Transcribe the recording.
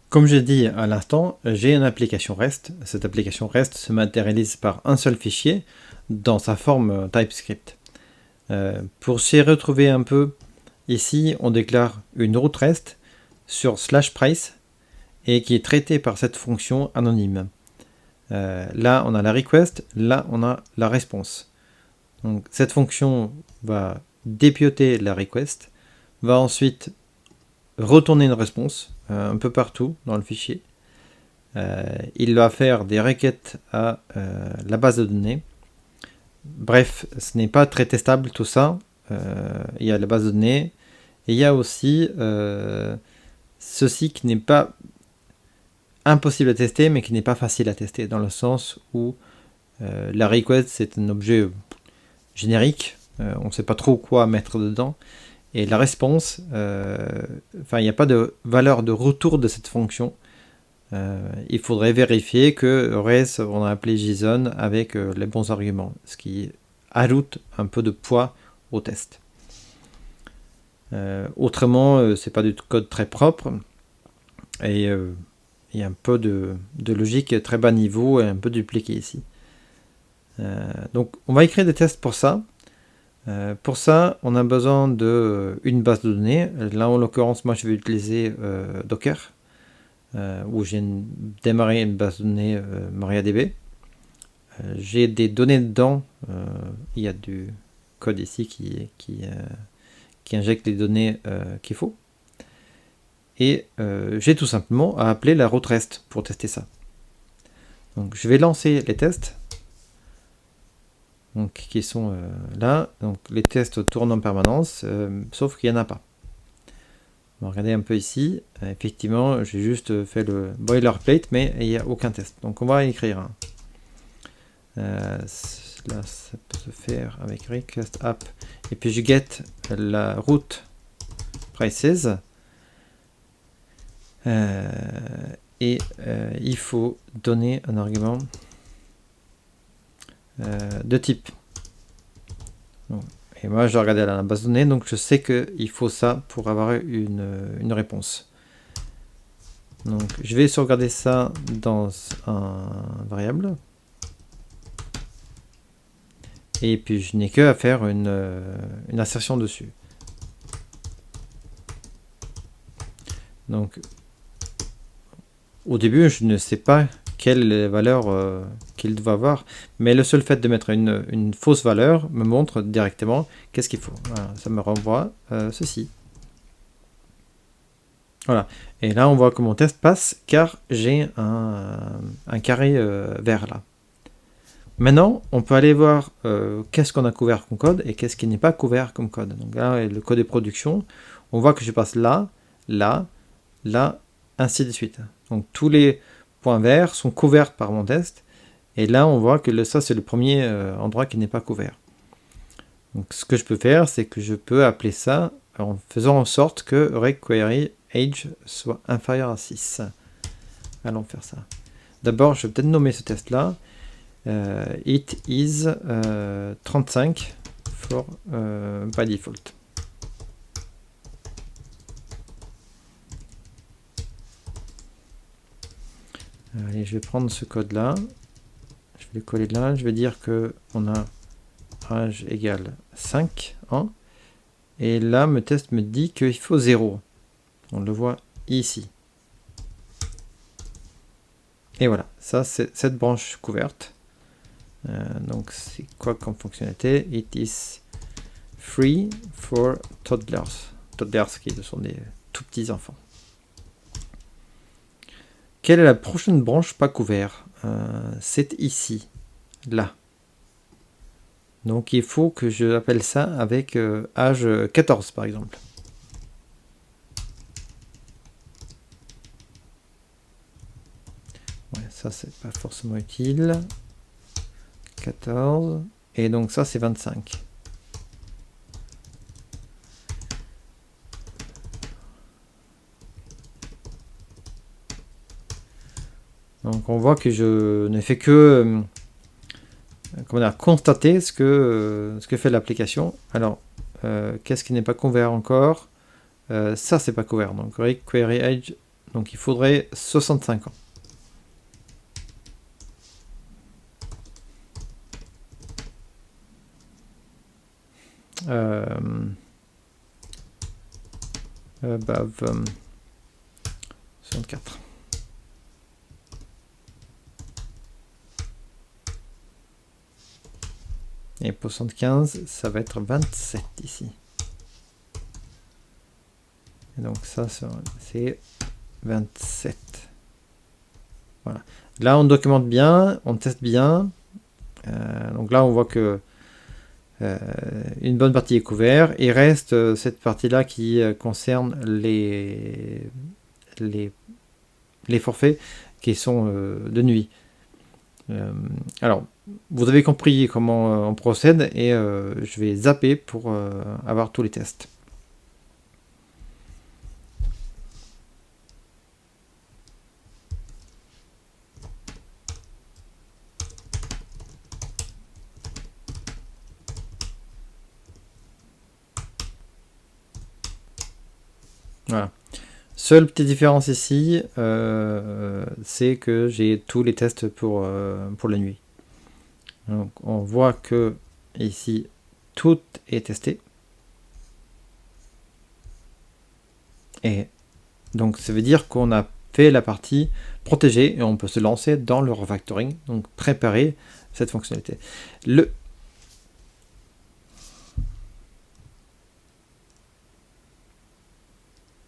Comme j'ai dit à l'instant, j'ai une application REST. Cette application REST se matérialise par un seul fichier dans sa forme TypeScript. Pour s'y retrouver un peu, ici on déclare une route REST sur /price et qui est traitée par cette fonction anonyme. Là on a la request, là on a la response. Donc cette fonction va dépioter la request, va ensuite retourner une réponse un peu partout dans le fichier. Il va faire des requêtes à la base de données. Bref, ce n'est pas très testable tout ça. Il y a la base de données et il y a aussi ceci qui n'est pas impossible à tester mais qui n'est pas facile à tester dans le sens où la request c'est un objet générique, on ne sait pas trop quoi mettre dedans. Et la response, il n'y a pas de valeur de retour de cette fonction. Il faudrait vérifier que res, on a appelé JSON avec les bons arguments, ce qui ajoute un peu de poids au test. Autrement, c'est pas du code très propre et il y a un peu de logique très bas niveau et un peu dupliqué ici. Donc on va écrire des tests pour ça. Pour ça, on a besoin d'une base de données. Là, en l'occurrence, moi, je vais utiliser Docker, où j'ai démarré une base de données MariaDB. J'ai des données dedans. Il y a du code ici qui injecte les données qu'il faut. Et j'ai tout simplement à appeler la route REST pour tester ça. Donc, je vais lancer les tests. Donc, qui sont là. Donc, les tests tournent en permanence, sauf qu'il n'y en a pas. On va regarder un peu ici. Effectivement, j'ai juste fait le boilerplate, mais il n'y a aucun test. Donc, on va écrire un. Là, ça peut se faire avec request app. Et puis, je get la route prices. Et il faut donner un argument de type. Bon. Et moi, je regardais la base de données, donc je sais qu'il faut ça pour avoir une réponse. Donc, je vais sauvegarder ça dans un variable. Et puis, je n'ai que à faire une insertion dessus. Donc, au début, je ne sais pas quelle valeur qu'il doit avoir, mais le seul fait de mettre une fausse valeur me montre directement qu'est-ce qu'il faut. Voilà, ça me renvoie ceci. Voilà, et là on voit que mon test passe car j'ai un carré vert là. Maintenant, on peut aller voir qu'est-ce qu'on a couvert comme code et qu'est-ce qui n'est pas couvert comme code. Donc là, le code de production, on voit que je passe là, là, là, ainsi de suite. Donc tous les points verts sont couverts par mon test. Et là, on voit que ça, c'est le premier endroit qui n'est pas couvert. Donc ce que je peux faire, c'est que je peux appeler ça en faisant en sorte que requery age soit inférieur à 6. Allons faire ça. D'abord, je vais peut-être nommer ce test-là. It is 35 for by default. Allez, je vais prendre ce code-là. Je vais le coller là. Je vais dire qu'on a âge égale 5 ans. Et là, mon test me dit qu'il faut 0. On le voit ici. Et voilà, ça c'est cette branche couverte. Donc c'est quoi comme fonctionnalité? It is free for toddlers. Toddlers qui sont des tout petits enfants. Quelle est la prochaine branche pas couverte? C'est ici, là. Donc il faut que je appelle ça avec âge 14 par exemple. Ouais, ça c'est pas forcément utile. 14. Et donc ça c'est 25. Donc on voit que je ne fais que constater ce que fait l'application. Alors, qu'est-ce qui n'est pas couvert encore? Ça, c'est pas couvert. Donc, query age Donc il faudrait 65 ans. Above 64. Et pour 75, ça va être 27 ici. Et donc ça, c'est 27. Voilà. Là, on documente bien, on teste bien. Donc là, on voit que une bonne partie est couverte. Il reste cette partie-là qui concerne les forfaits qui sont de nuit. Alors, vous avez compris comment on procède et je vais zapper pour avoir tous les tests. Voilà. Seule petite différence ici, c'est que j'ai tous les tests pour la nuit. Donc on voit que ici tout est testé. Et donc ça veut dire qu'on a fait la partie protégée et on peut se lancer dans le refactoring, donc préparer cette fonctionnalité.